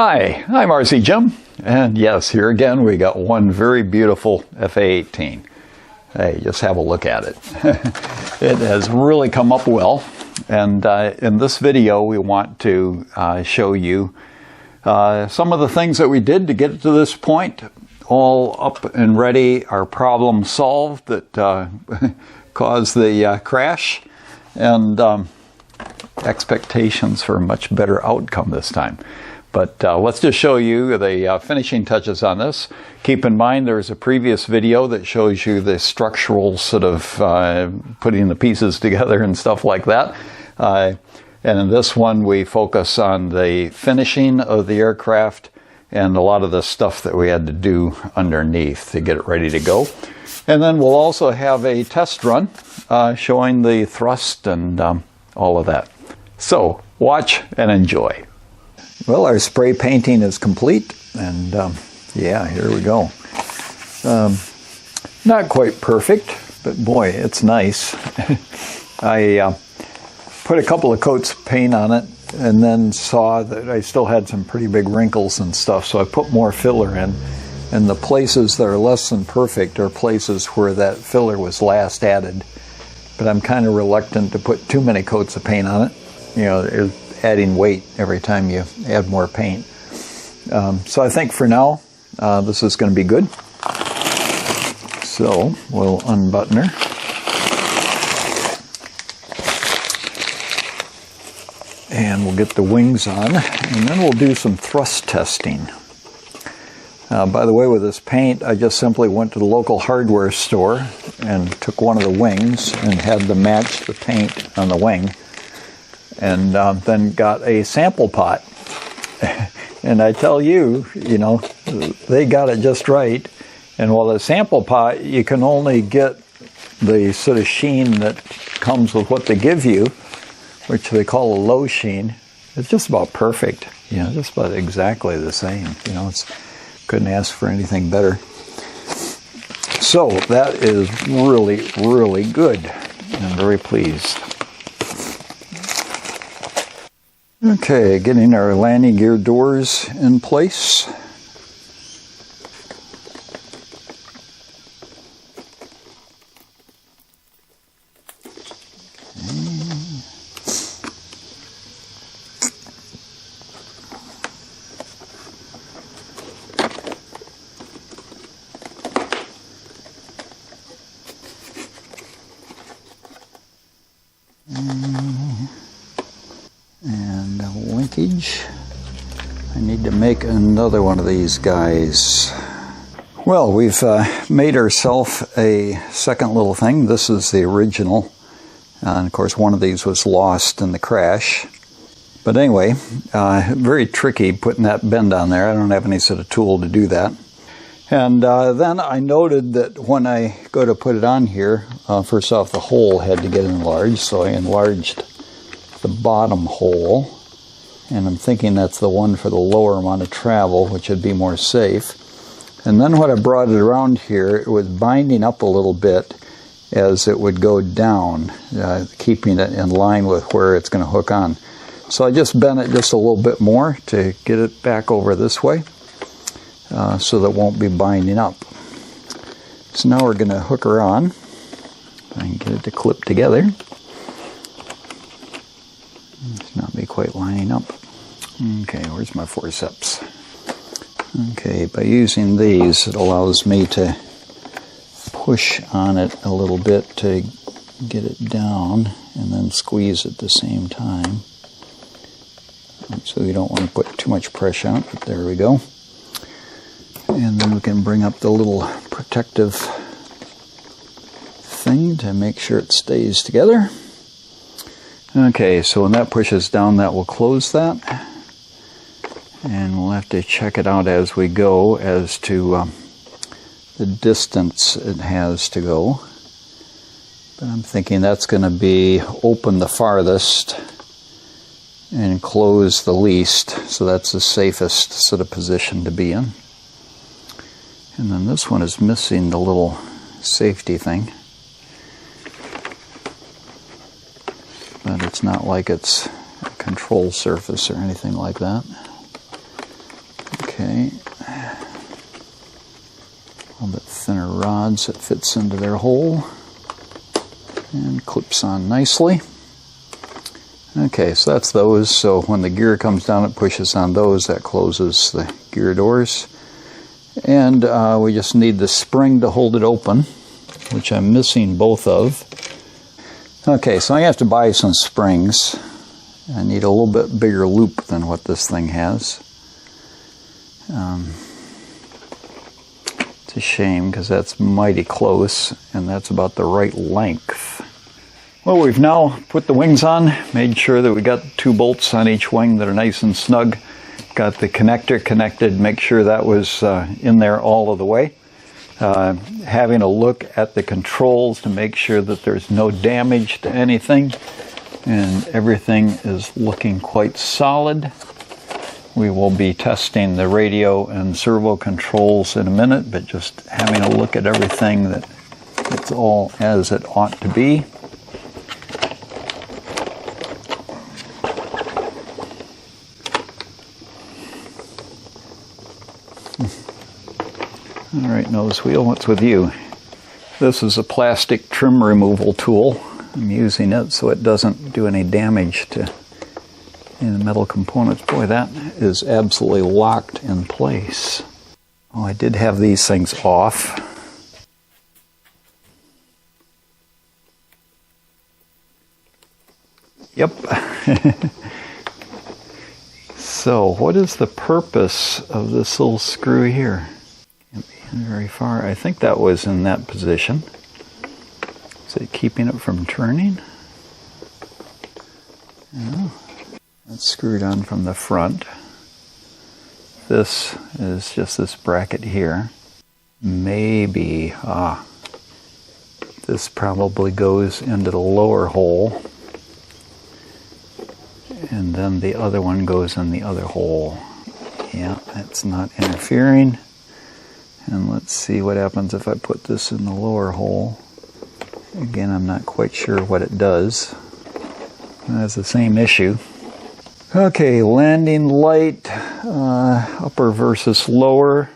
Hi, I'm RC Jim, and yes, here again we got one very beautiful FA-18. Hey, just have a look at it. It has really come up well, and in this video we want to show you some of the things that we did to get it to this point, all up and ready, our problem solved that caused the crash, and expectations for a much better outcome this time. But let's just show you the finishing touches on this. Keep in mind there's a previous video that shows you the structural sort of putting the pieces together and stuff like that. And in this one we focus on the finishing of the aircraft and a lot of the stuff that we had to do underneath to get it ready to go. And then we'll also have a test run showing the thrust and all of that. So watch and enjoy. Well, our spray painting is complete, and yeah, here we go. Not quite perfect, but boy, it's nice. I put a couple of coats of paint on it and then saw that I still had some pretty big wrinkles and stuff, so I put more filler in. And the places that are less than perfect are places where that filler was last added. But I'm kind of reluctant to put too many coats of paint on it. You know, adding weight every time you add more paint. So I think for now, this is going to be good. So we'll unbutton her. And we'll get the wings on, and then we'll do some thrust testing. By the way, with this paint, I just simply went to the local hardware store and took one of the wings and had them match the paint on the wing. And then got a sample pot. And I tell you, you know, they got it just right. And while the sample pot, you can only get the sort of sheen that comes with what they give you, which they call a low sheen. It's just about perfect, you know, just about exactly the same. You know, couldn't ask for anything better. So that is really, really good. I'm very pleased. Okay, getting our landing gear doors in place. Linkage. I need to make another one of these guys. Well, we've made ourselves a second little thing. This is the original. And of course, one of these was lost in the crash. But anyway, very tricky putting that bend on there. I don't have any sort of tool to do that. And then I noted that when I go to put it on here, first off, the hole had to get enlarged. So I enlarged the bottom hole. And I'm thinking that's the one for the lower amount of travel, which would be more safe. And then when I brought it around here, it was binding up a little bit as it would go down, keeping it in line with where it's going to hook on. So I just bent it just a little bit more to get it back over this way, so that it won't be binding up. So now we're going to hook her on. I can get it to clip together. It's not be quite lining up. Okay, where's my forceps? Okay, by using these, it allows me to push on it a little bit to get it down and then squeeze at the same time. So you don't want to put too much pressure on it, but there we go. And then we can bring up the little protective thing to make sure it stays together. Okay, so when that pushes down, that will close that. And we'll have to check it out as we go as to the distance it has to go. But I'm thinking that's going to be open the farthest and close the least. So that's the safest sort of position to be in. And then this one is missing the little safety thing. But it's not like it's a control surface or anything like that. A little bit thinner rods that fits into their hole and clips on nicely. Okay, so that's those. So when the gear comes down, it pushes on those. That closes the gear doors. And we just need the spring to hold it open, which I'm missing both of. Okay, so I have to buy some springs. I need a little bit bigger loop than what this thing has. It's a shame because that's mighty close, and that's about the right length. Well, we've now put the wings on, made sure that we got 2 bolts on each wing that are nice and snug. Got the connector connected, make sure that was in there all of the way. Having a look at the controls to make sure that there's no damage to anything, and everything is looking quite solid. We will be testing the radio and servo controls in a minute, but just having a look at everything that it's all as it ought to be. All right, nose wheel, what's with you? This is a plastic trim removal tool. I'm using it so it doesn't do any damage to any metal components. Boy, that is absolutely locked in place. Oh, I did have these things off. Yep. So, what is the purpose of this little screw here? Very far. I think that was in that position. Is it keeping it from turning? No. That's screwed on from the front. This is just this bracket here. Maybe, this probably goes into the lower hole. And then the other one goes in the other hole. Yeah, that's not interfering. And let's see what happens if I put this in the lower hole. Again, I'm not quite sure what it does. That's the same issue. Okay, landing light, upper versus lower.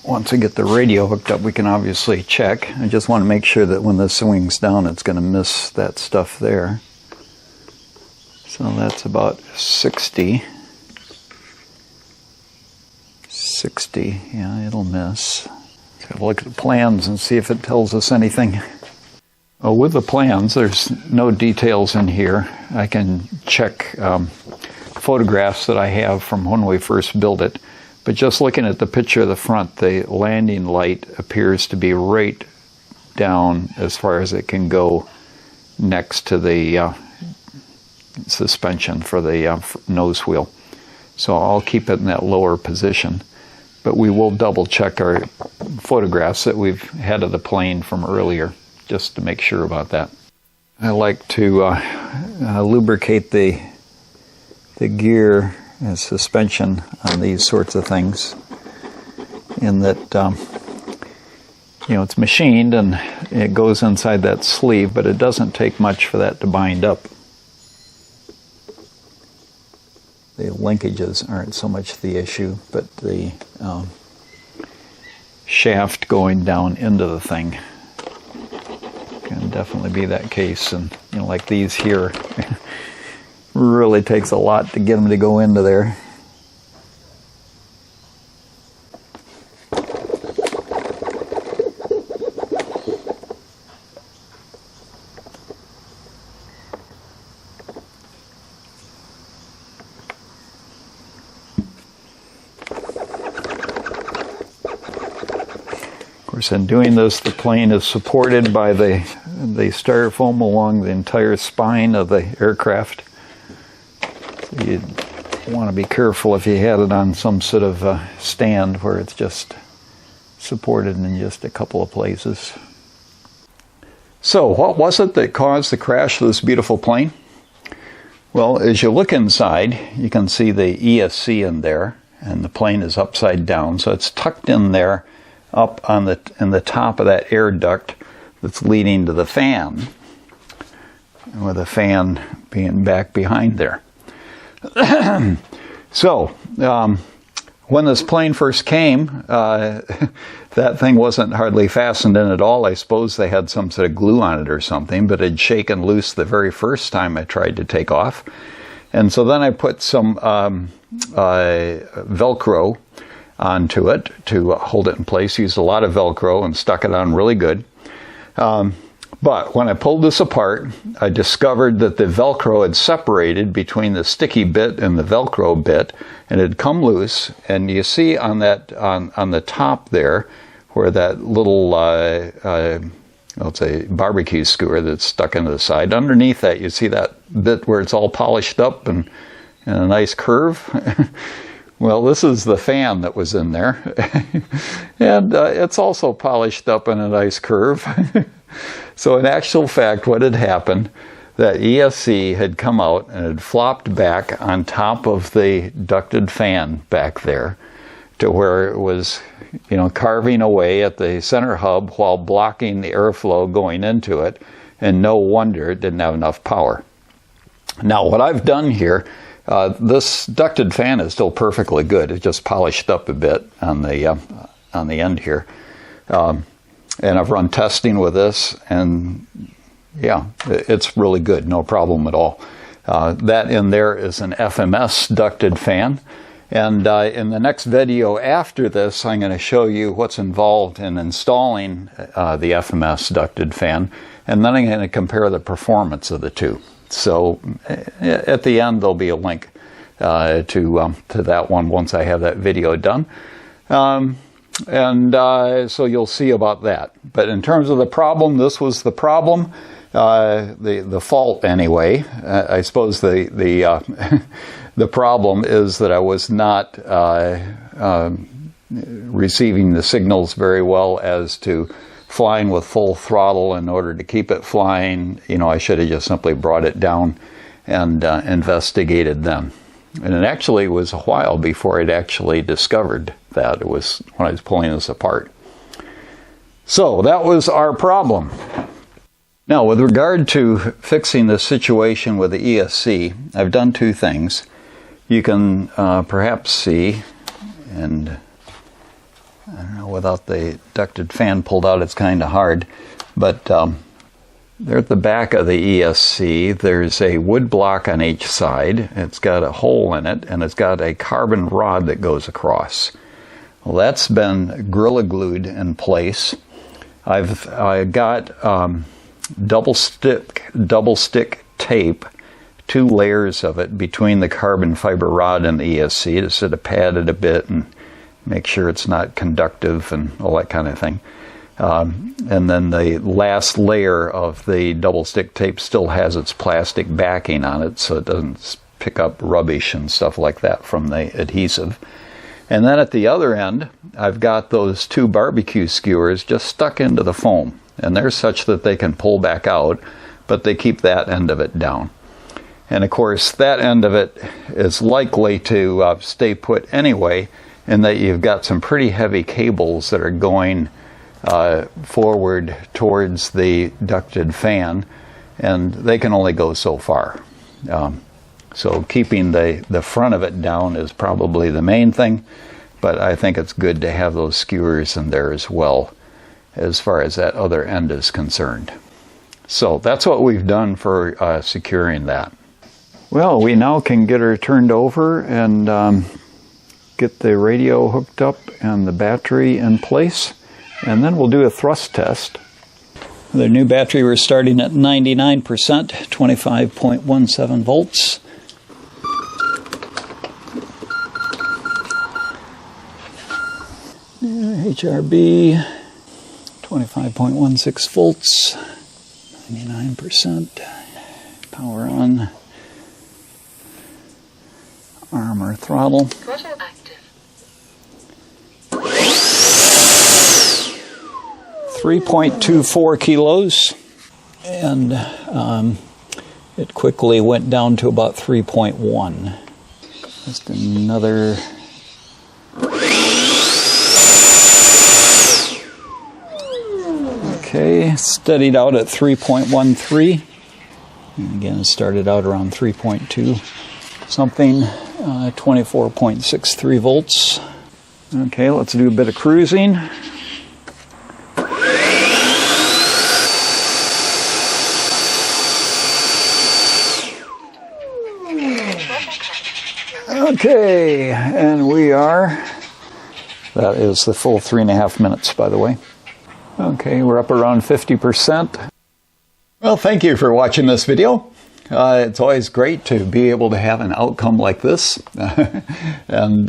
Once I get the radio hooked up, we can obviously check. I just want to make sure that when this swings down, it's going to miss that stuff there. So that's about 60. 60, yeah, it'll miss. Let's have a look at the plans and see if it tells us anything. Oh, with the plans, there's no details in here. I can check photographs that I have from when we first built it. But just looking at the picture of the front, the landing light appears to be right down as far as it can go next to the suspension for the nose wheel. So I'll keep it in that lower position. But we will double check our photographs that we've had of the plane from earlier, just to make sure about that. I like to lubricate the gear and suspension on these sorts of things, in that it's machined and it goes inside that sleeve, but it doesn't take much for that to bind up. The linkages aren't so much the issue, but the shaft going down into the thing can definitely be that case. And like these here, really takes a lot to get them to go into there. Of course, in doing this, the plane is supported by the styrofoam along the entire spine of the aircraft. So you'd want to be careful if you had it on some sort of stand where it's just supported in just a couple of places. So, what was it that caused the crash of this beautiful plane? Well, as you look inside, you can see the ESC in there, and the plane is upside down, so it's tucked in there up in the top of that air duct that's leading to the fan, with the fan being back behind there. So, When this plane first came, that thing wasn't hardly fastened in at all. I suppose they had some sort of glue on it or something, but it had shaken loose the very first time I tried to take off. And so then I put some Velcro onto it to hold it in place. Used a lot of Velcro and stuck it on really good. But when I pulled this apart, I discovered that the Velcro had separated between the sticky bit and the Velcro bit, and it had come loose. And you see on that on the top there, where that little it's a barbecue skewer that's stuck into the side. Underneath that, you see that bit where it's all polished up and a nice curve. Well, this is the fan that was in there, and it's also polished up in a nice curve. So in actual fact, what had happened, that ESC had come out and had flopped back on top of the ducted fan back there to where it was, carving away at the center hub while blocking the airflow going into it, and no wonder it didn't have enough power. Now, what I've done here, this ducted fan is still perfectly good. It's just polished up a bit on the end here. And I've run testing with this, and yeah, it's really good, no problem at all. That in there is an FMS ducted fan. And in the next video after this, I'm going to show you what's involved in installing the FMS ducted fan, and then I'm going to compare the performance of the two. So at the end, there'll be a link to that one once I have that video done. So you'll see about that. But in terms of the problem, this was the problem, the fault anyway. I suppose the problem is that I was not receiving the signals very well as to flying with full throttle. In order to keep it flying, I should have just simply brought it down and investigated then. And it actually was a while before I'd actually discovered that. It was when I was pulling this apart. So that was our problem. Now, with regard to fixing the situation with the ESC, I've done two things. You can perhaps see, and I don't know, without the ducted fan pulled out, it's kind of hard, but there at the back of the ESC, there's a wood block on each side. It's got a hole in it, and it's got a carbon rod that goes across. Well, that's been Gorilla Glued in place. I got double stick tape, 2 layers of it between the carbon fiber rod and the ESC to sort of pad it a bit and make sure it's not conductive and all that kind of thing. And then the last layer of the double stick tape still has its plastic backing on it, so it doesn't pick up rubbish and stuff like that from the adhesive. And then at the other end, I've got those 2 barbecue skewers just stuck into the foam. And they're such that they can pull back out, but they keep that end of it down. And of course, that end of it is likely to stay put anyway, in that you've got some pretty heavy cables that are going forward towards the ducted fan, and they can only go so far. So keeping the front of it down is probably the main thing, but I think it's good to have those skewers in there as well, as far as that other end is concerned. So that's what we've done for securing that. Well, we now can get her turned over and get the radio hooked up and the battery in place, and then we'll do a thrust test. The new battery, we're starting at 99%, 25.17 volts. HRB, 25.16 volts, 99%, power on, armor throttle. Throttle active. 3.24 kilos, and it quickly went down to about 3.1. Just another. Okay, steadied out at 3.13. And again, it started out around 3.2 something, 24.63 volts. Okay, let's do a bit of cruising. Okay, and we are, that is the full 3.5 minutes, by the way. Okay, we're up around 50%. Well, thank you for watching this video. It's always great to be able to have an outcome like this. And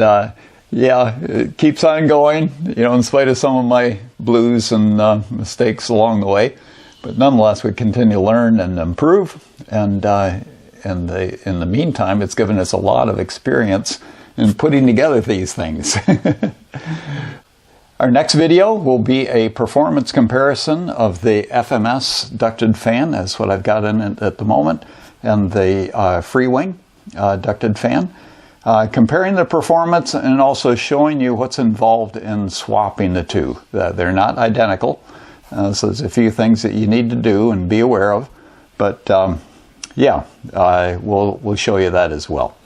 yeah, it keeps on going, you know, in spite of some of my blues and mistakes along the way. But nonetheless, we continue to learn and improve. And in the meantime, it's given us a lot of experience in putting together these things. Our next video will be a performance comparison of the FMS ducted fan. That's what I've got in it at the moment. And the Freewing ducted fan. Comparing the performance and also showing you what's involved in swapping the two. They're not identical. So there's a few things that you need to do and be aware of. But yeah, we'll show you that as well.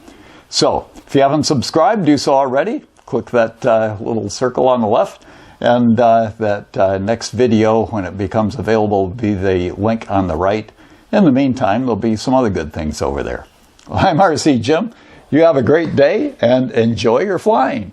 So if you haven't subscribed, do so already. Click that little circle on the left. And that next video, when it becomes available, will be the link on the right. In the meantime, there'll be some other good things over there. Well, I'm RC Jim. You have a great day and enjoy your flying.